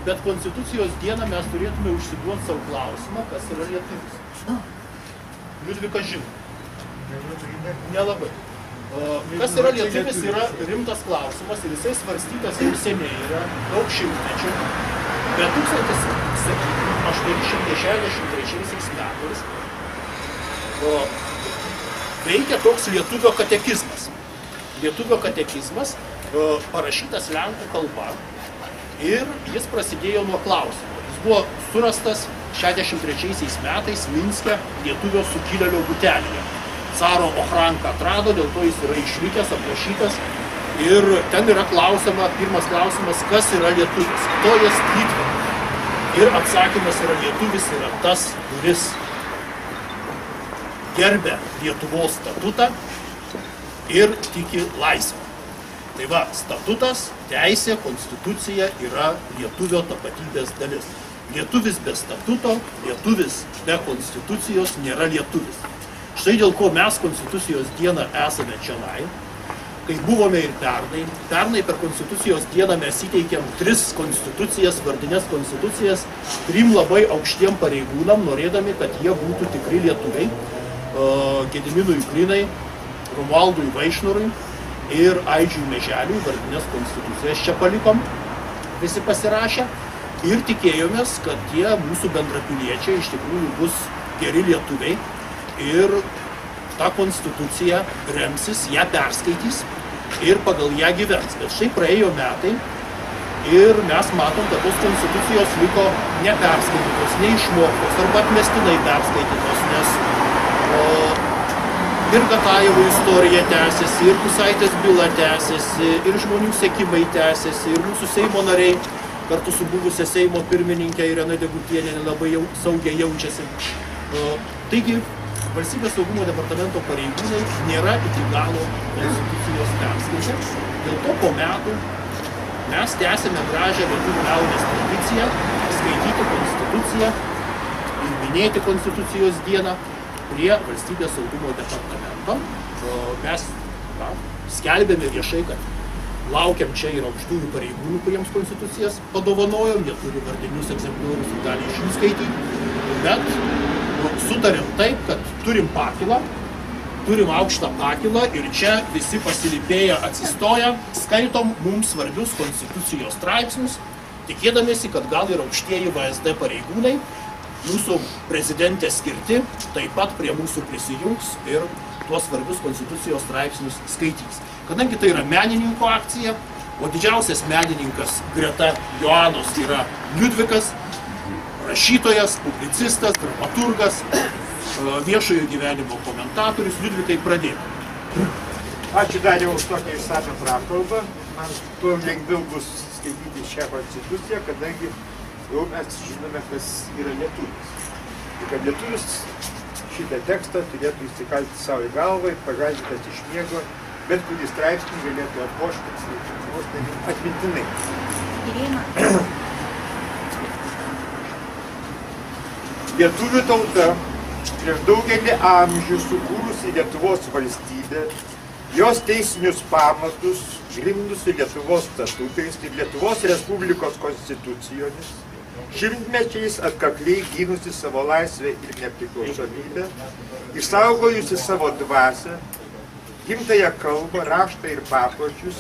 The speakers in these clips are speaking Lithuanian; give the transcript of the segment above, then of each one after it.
Bet Konstitucijos dieną mes turėtume užsiduoti savo klausimą, kas yra lietuvis. Liudvika žino. Nelabai. Kas yra lietuvis yra rimtas klausimas ir jisai svarstytas jau seniai yra daug šimtmečių. Bet 1863 metais veikia toks lietuvio katekizmas. Lietuvio katekizmas parašytas lenkų kalba ir jis prasidėjo nuo klausimo. Jis buvo surastas 63 metais Minske lietuvio sukilėlio butelėje. Caro ochranką atrado, dėl to jis yra išlikęs, aprašytas. Ir ten yra pirmas klausimas, kas yra lietuvis, kto jas lytva. Ir atsakymas yra lietuvis yra tas, kuris gerbia Lietuvos statutą ir tiki laisvę. Tai va, statutas, teisė, konstitucija yra lietuvio tapatybės dalis. Lietuvis be statuto, lietuvis be konstitucijos nėra lietuvis. Štai dėl ko mes Konstitucijos dieną esame čionai, kai buvome ir pernai. Pernai per Konstitucijos dieną mes įteikėm 3 konstitucijas, vardinės konstitucijas, 3 labai aukštiem pareigūnam, norėdami, kad jie būtų tikri lietuviai. Gediminui Grinai, Romualdui Vaišnurui ir Aidžiui Meželiui vardinės konstitucijas čia palikom, visi pasirašę. Ir tikėjomės, kad tie mūsų bendrapiliečiai iš tikrųjų bus geri lietuviai. Ir ta konstitucija remsis, ją perskaitys ir pagal ją gyvens. Bet štai praėjo metai ir mes matom, kad tos konstitucijos liko neperskaitytos, neišmoktos arba atmestinai perskaitytos, nes ir Gatajevo istorija tęsiasi, ir Kusaitės byla tęsiasi, ir žmonių sekimai tęsiasi, ir mūsų Seimo nariai kartu su buvusia Seimo pirmininkė Irena Degutienė labai saugiai jaučiasi. Taigi, Valstybės saugumo departamento pareigūnai nėra iki galo konstitucijos perskaitę. Dėl to po metų mes tęsėme gražią lietuvių liaudies tradiciją skaityti konstituciją ir minėti Konstitucijos dieną prie Valstybės saugumo departamento. Mes skelbėme viešai, kad laukiam čia ir aukštųjų pareigūnų, kuriems konstitucijas padovanojom, jie turi vardinius egzempliorius ir gali iš jų skaityti. Bet sutarėm taip, kad turim pakilą, turim aukštą pakilą ir čia visi pasilipėję atsistoję, skaitom mums svarbius konstitucijos straipsnius, tikėdamėsi, kad gal ir aukštieji VSD pareigūnai, mūsų prezidentės skirti, taip pat prie mūsų prisijungs ir tuos svarbius konstitucijos straipsnius skaitys. Kadangi tai yra menininko akcija, o didžiausias menininkas greta Joanos yra Liudvikas, rašytojas, publicistas, dramaturgas, viešojo gyvenimo komentatorius. Liudvikai, pradėjome. Ačiū Dariau už tokią išsamią prakalbą. Man tuo lengviau bus skaityti šią konstituciją, kadangi jau mes žinome, kas yra lietuvis. Ir kad lietuvis šitą tekstą turėtų įsikalti savo į galvą ir pažadintas iš miego, bet kurį straipsnį galėtų atvošti atmintinai. Lietuvių tauta prieš daugelį amžių sukūrusi Lietuvos valstybę, jos teisinius pamatus grimdusi Lietuvos statutais ir Lietuvos Respublikos konstitucijomis, šimtmečiais atkakliai gynusi savo laisvę ir nepriklausomybę, išsaugojusi savo dvasią, gimtąją kalbą, raštą ir papročius,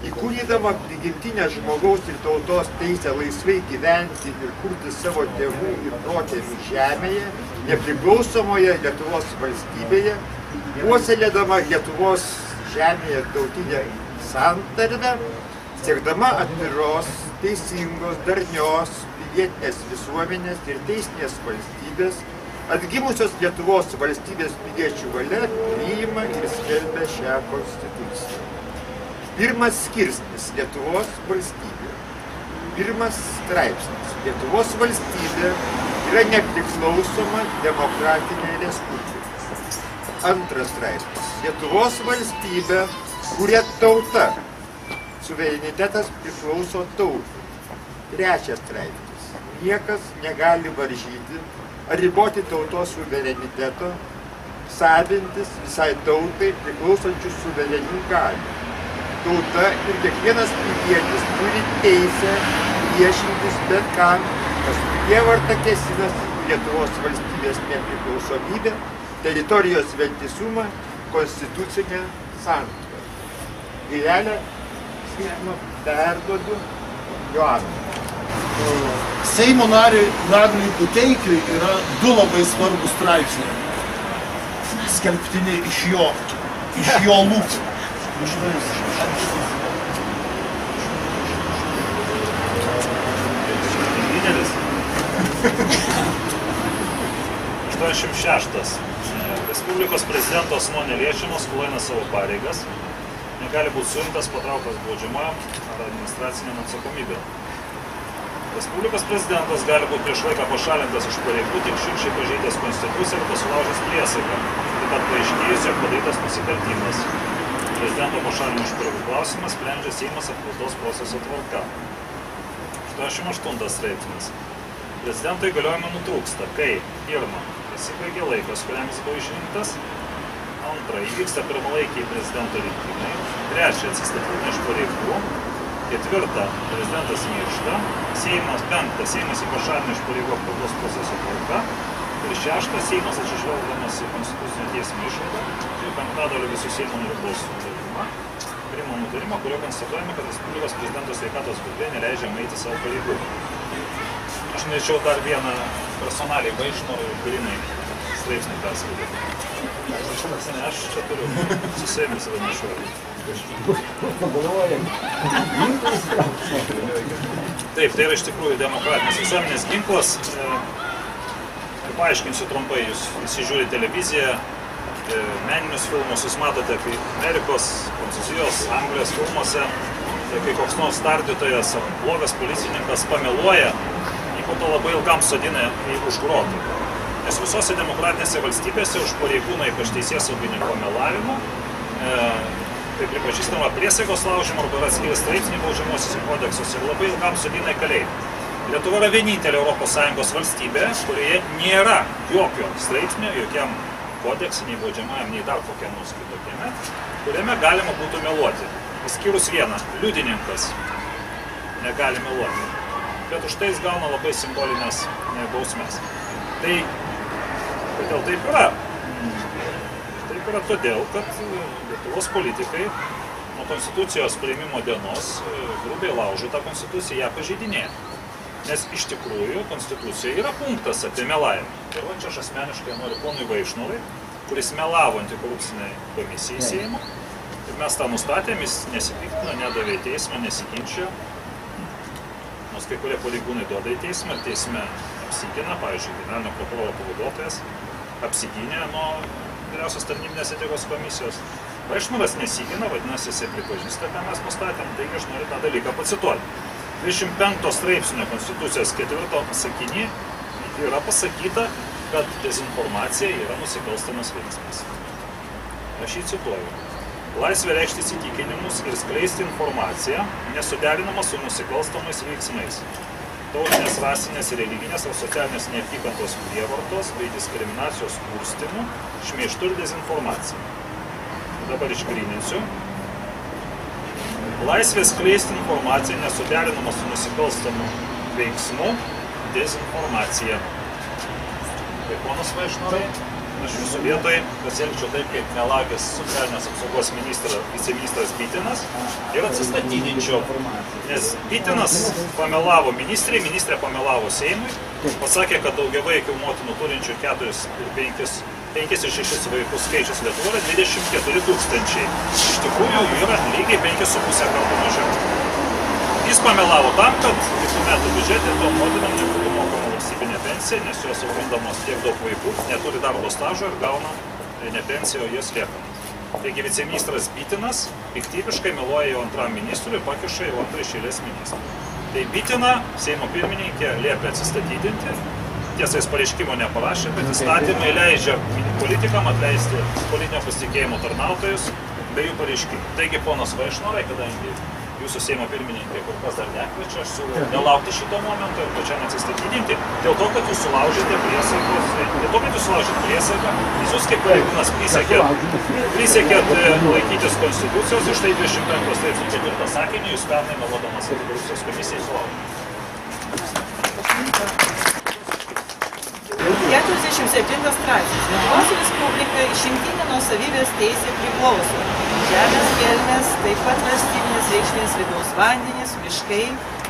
įkūnydama prigimtinę žmogaus ir tautos teisę laisvai gyventi ir kurti savo tėvų ir protėvių žemėje, nepriklausomoje Lietuvos valstybėje, puoselėdama Lietuvos žemėje tautinę santarvę, siekdama atviros, teisingos, darnios, pilietinės visuomenės ir teisinės valstybės, atgimusios Lietuvos valstybės piliečių valia priima ir skelbia šią konstituciją. Pirmas skirsnis – Lietuvos valstybė. Pirmas straipsnis – Lietuvos valstybė yra nepriklausoma demokratinė respublika. Antras straipsnis – Lietuvos valstybė kuria tauta. Suverenitetas priklauso tautai. Trečias straipsnis – niekas negali varžyti ar riboti tautos suvereniteto, savintis visai tautai priklausančių suverenių galių. Tauta ir kiekvienas pilietis turi teisę priešintis bet kam, kas prievarta kėsinasi Lietuvos valstybės nepriklausomybę, teritorijos vientisumą, konstitucinę santvarką. Gyvenę perduodu Joanui. Seimo nariui Nagliui Puteikiui yra du labai svarbus straipsniai, skelbtini iš jo lūpų. Lyderis. 86. Respublikos prezidento asmuo neliečiamas, kol eina savo pareigas, negali būti suimtas, patrauktas baudžiamajam ar administraciniam atsakomybėm. Respublikos prezidentas gali būti prieš laiką pašalintas iš pareigų tik šiurkščiai pažeidęs konstituciją arba sulaužęs priesaiką, taip pat paaiškėjus, jog padarytas nusikaltimas. Prezidento pašalinimo iš pareigų klausimą sprendžia Seimas apkaltos proceso tvarka. 88 straipsnis. Prezidento įgaliojimai nutrūksta, kai pirma, pasibaigė laikas, kuriam jis buvo išrinktas, antra, įvyksta pirmalaikiai prezidento rinkimai, trečia, atsistatydina iš pareigų, ketvirta, prezidentas miršta, penkta, Seimas jį pašalina iš pareigų apkaltos proceso tvarka ir šešta, Seimas atsižvelgdamas į Konstitucinio teismo išvadą ir penktadalio visų Seimo narių balsų dauguma priima nutarimą, kurio konstatuojama, kad Respublikos prezidento sveikatos būklė neleidžia eiti savo pareigų. Aš norėčiau dar vieną personaliai Vaišnorui ir Grinai straipsnį perskaityti. Ne, aš čia turiu su savimi save nešuoti. Taip, tai yra iš tikrųjų demokratinis visuomenės ginklas. Ir paaiškinsiu trumpai, jūs įsižiūri televiziją, meninius filmus, jūs matote, kai Amerikos, Prancūzijos, Anglijos filmuose, kai koks nors tardytojas ar blogas policininkas pameluoja, jį po to labai ilgam sodina už grotų. Nes visose demokratinėse valstybėse už pareigūną, ypač teisėsaugininko melavimo, tai pripažįstama priesaikos laužymo arba yra atskiri straipsniai baudžiamosiuose kodeksuose ir labai ilgam sodina į kalėjimą. Lietuva yra vienintelė ES valstybė, kurioje nėra jokio straipsnio, jokiam kodeksui, nei baudžiamajam, nei dar kokiam nors kitokiame, kuriame galima būtų meluoti. Išskyrus vieną, liudininkas negali meluoti, bet už tai jis gauna labai simbolinės bausmes. Tai kodėl taip yra? Taip yra todėl, kad Lietuvos politikai nuo konstitucijos priėmimo dienos grubiai laužo tą konstituciją, ją pažeidinėja. Nes iš tikrųjų konstitucijoje yra punktas apie melavimą. Ir va čia aš asmeniškai noriu ponui Vaišnorui, kuris melavo antikorupciniai komisijai Seimo. Ir mes tą nustatėm, jis nesipiktino, nedavė į teismą, nesiginčia. Nors kai kurie pareigūnai duoda į teismą, ir teisme apsigina, pavyzdžiui, generalinio prokuroro pavaduotojas apsigynė nuo vyriausios tarnybinės etikos komisijos. Vaišnoras nesigina, vadinasi, jisai pripažįsta, ką mes nustatėm, taigi aš noriu tą dalyką pacituoti. 25 straipsnio konstitucijos 4 sakinį yra pasakyta, kad dezinformacija yra nusikalstamas veiksmas. Aš jį cituoju. Laisvė reikšti įsitikinimus ir skleisti informaciją nesuderinama su nusikalstamais veiksmais. Tautinės, rasinės, religinės ar socialinės neapykantos prievartos bei diskriminacijos kurstymu, šmeižtu ir dezinformacija. Dabar išgryninsiu. Laisvė skleisti informaciją nesuderinama su nusikalstamu veiksmu, dezinformacija. Tai ponas Vaišnorai, aš jūsų vietoj pasielgčiau taip, kaip melagęs socialinės apsaugos viceministras Bitinas ir atsistatydinčiau. Nes Bitinas pamelavo ministrė pamelavo Seimui, pasakė, kad daugiavaikių motinų turinčių 4 ir 6 vaikus skaičius Lietuvoje yra 24 000. Iš tikrųjų jų yra lygiai 5,5 kartų mažiau. Jis pamelavo tam, kad kitų metų biudžete tom motinam nebūtų mokama valstybinė pensija, nes jos augindamos tiek daug vaikų, neturi darbo stažo ir gauna ne pensiją, o jas liekamas. Taigi viceministras Bitinas piktybiškai meluoja jau antram ministrui ir pakiša jau antrą iš eilės ministrą. Tai Bitina, Seimo pirmininkė, liepia atsistatydinti. Tiesa, jis pareiškimo neparašė, bet įstatymai leidžia politikam atleisti politinio pasitikėjimo tarnautojus be jų pareiškimų. Taigi, ponas Vaišnorai, kadangi jūsų Seimo pirmininkė kur kas dar nekviečia, aš siūlau nelaukti šito momento ir pačiam atsistatydinti, dėl to, kad jūs sulaužėte priesaiką, jūs kaip pareigūnas prisiekėt laikytis konstitucijos ir štai 25 straipsnio 4 sakinį jūs pernai meluodamas antikorupcijos komisijai sulaužėte. 47 straipsnis. Lietuvos Respublikai išimtinė nuosavybės teisė priklauso žemės gelmės, taip pat valstybinės reikšmės vidaus vandenys, miškai,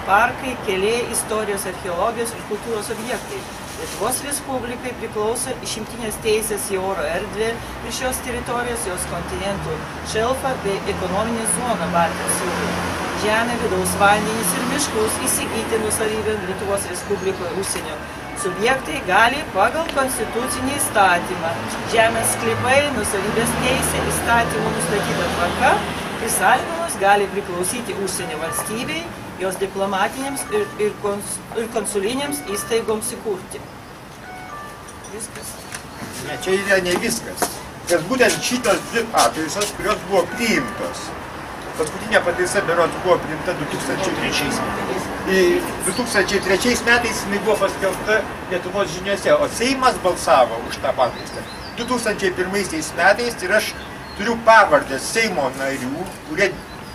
parkai, keliai, istorijos, archeologijos ir kultūros objektai. Lietuvos Respublikai priklauso išimtinės teisės į oro erdvę ir šios teritorijos, jos kontinentų šelfą bei ekonominę zoną Baltijos jūroje. Žemė, vidaus vandenys ir miškus įsigyti nuosavybėn Lietuvos Respublikoje užsienio subjektai gali pagal konstitucinį įstatymą. Žemės sklypai, nuosavybės teisė, įstatymų nustatyta tvarka ir sąlygomis gali priklausyti užsienio valstybei, jos diplomatinėms ir konsulinėms įstaigoms įkurti. Viskas. Ne, čia yra ne viskas. Nes būtent šitos dvi pataisos, kurios buvo priimtos. Paskutinė pataisa berods buvo priimta 2003 metais. 2003 metais jinai buvo paskelbta Lietuvos žiniose, o Seimas balsavo už tą pataisą 2001 metais ir aš turiu pavardę Seimo narių, kurie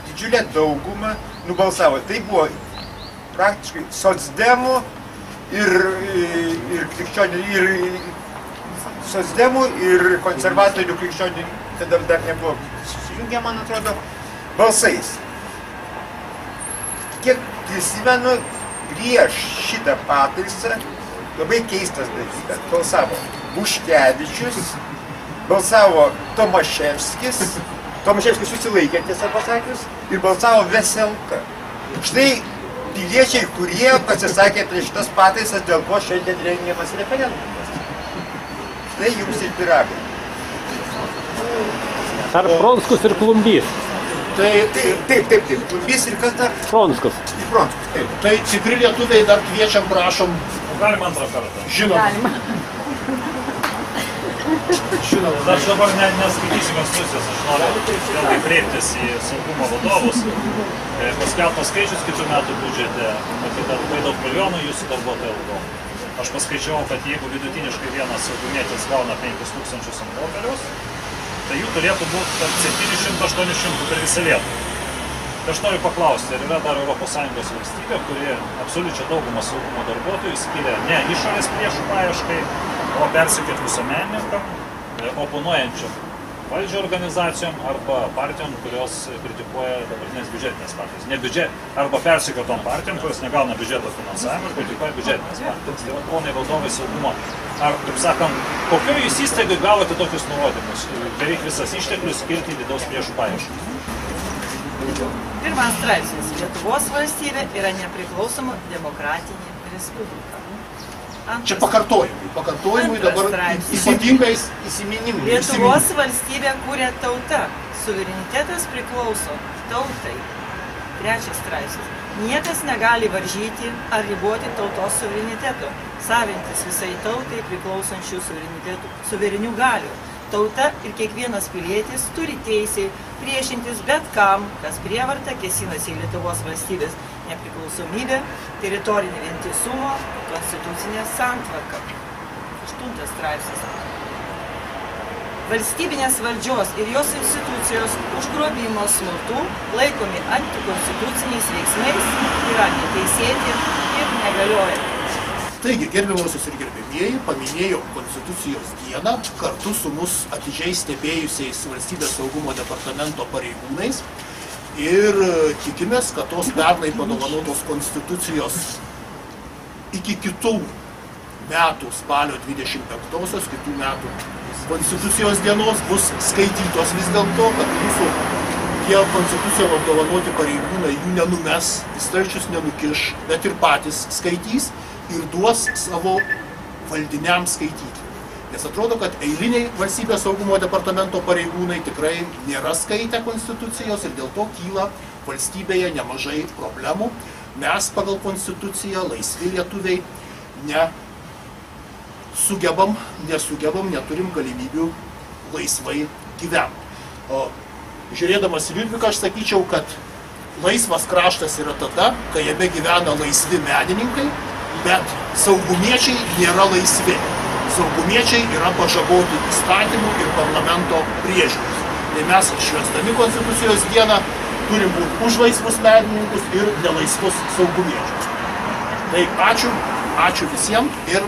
didžiulę daugumą nubalsavo. Tai buvo praktiškai socdemų ir krikščionių, ir socdemų ir konservatorių krikščionių, tada dar nebuvo susijungę, man atrodo, balsais. Kiek prisimenu, prieš šitą pataisą labai keistas dalykas. Balsavo Buškevičius, balsavo Tomaševskis susilaikė, tiesą pasakius, ir balsavo Veselka. Štai piliečiai, kurie pasisakė prieš šitas pataisas, dėl ko šiandien rengiamas referendumas. Štai jums ir piragai. Ar Pronskus ir Klumbys? Taip. Klumbys ir kas dar? Pronskus. Pronskus, taip. Tai tikri lietuviai dar kviečiam, prašom. Galima antrą kartą. Žinoma. Aš dabar neskaitysiu konstitucijos, aš noriu vėlgi kreiptis į saugumo vadovus. Paskelbtas skaičius kitų metų biudžete, matyta labai daug milijonų jūsų darbuotojų algų. Aš paskaičiavau, kad jeigu vidutiniškai vienas saugumietis gauna 5000 ant popieriaus, tai jų turėtų būti 700-800 per visą Lietuvą. Tai aš noriu paklausti, ar yra dar ES valstybė, kuri absoliučią daugumą saugumo darbuotojų skiria ne išorės priešų paieškai, o persikėti visuomenininkam, oponuojančiam valdžio organizacijom arba partijom, kurios kritikuoja dabartinės biudžetinės partijos. Arba persikėtom partijom, kurios negauna biudžeto finansavimą ir kritikuoja biudžetinės partijos. Tai ponai valdovai saugumo. Ar, taip sakant, kokio jūs įstaigai gavote tokius nurodymus? Beveik visas išteklius skirti vidaus priešų paieškai. Pirmas straipsnis. Lietuvos valstybė yra nepriklausoma demokratinė respublika. Čia pakartojimui dabar ypatingais įsiminimais. Lietuvos valstybė kūrė tauta. Suverenitetas priklauso tautai. Trečias straipsnis. Niekas negali varžyti ar riboti tautos suvereniteto, savintis visai tautai priklausančių suverenių galių. Tauta ir kiekvienas pilietis turi teisę priešintis bet kam, kas prievarta kėsinasi į Lietuvos valstybės nepriklausomybę, teritorinį vientisumą, konstitucinę santvarką. 8 straipsnis. Valstybinės valdžios ir jos institucijos užgrobimo smurtų laikomi antikonstituciniais veiksmais yra neteisėti ir negalioja. Taigi, gerbiamosios ir gerbėmieji, paminėjau Konstitucijos dieną kartu su mus atidžiai stebėjusiais Valstybės saugumo departamento pareigūnais ir tikimės, kad tos pernai padovanotos Konstitucijos iki kitų metų spalio 25-osios, kitų metų Konstitucijos dienos bus skaitytos vis dėlto, kad mūsų tie Konstitucijos apdovanoti pareigūnai jų nenumes, į stalčius nenukiš, bet ir patys skaitys ir duos savo valdiniams skaityti. Nes atrodo, kad eiliniai Valstybės saugumo departamento pareigūnai tikrai nėra skaitę Konstitucijos ir dėl to kyla valstybėje nemažai problemų. Mes pagal Konstituciją, laisvi lietuviai, nesugebam, neturim galimybių laisvai gyventi. O žiūrėdamas į Liudviką, aš sakyčiau, kad laisvas kraštas yra tada, kai jame gyvena laisvi menininkai, bet saugumiečiai nėra laisvi. Saugumiečiai yra pažaboti įstatymų ir parlamento priežiūros. Tai mes švęsdami Konstitucijos dieną turim būti už laisvus menininkus ir nelaisvus saugumiečius. Tai Ačiū visiems ir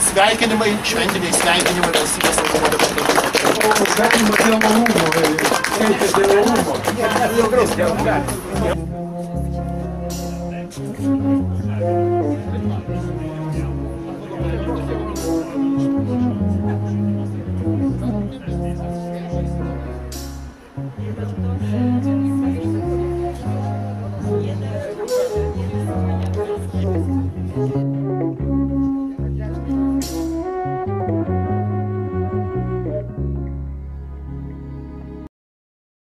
sveikinimai, šventiniai sveikinimai valstybės saugumo departamento. Galima dėl malūno, kreiptis dėl malūno.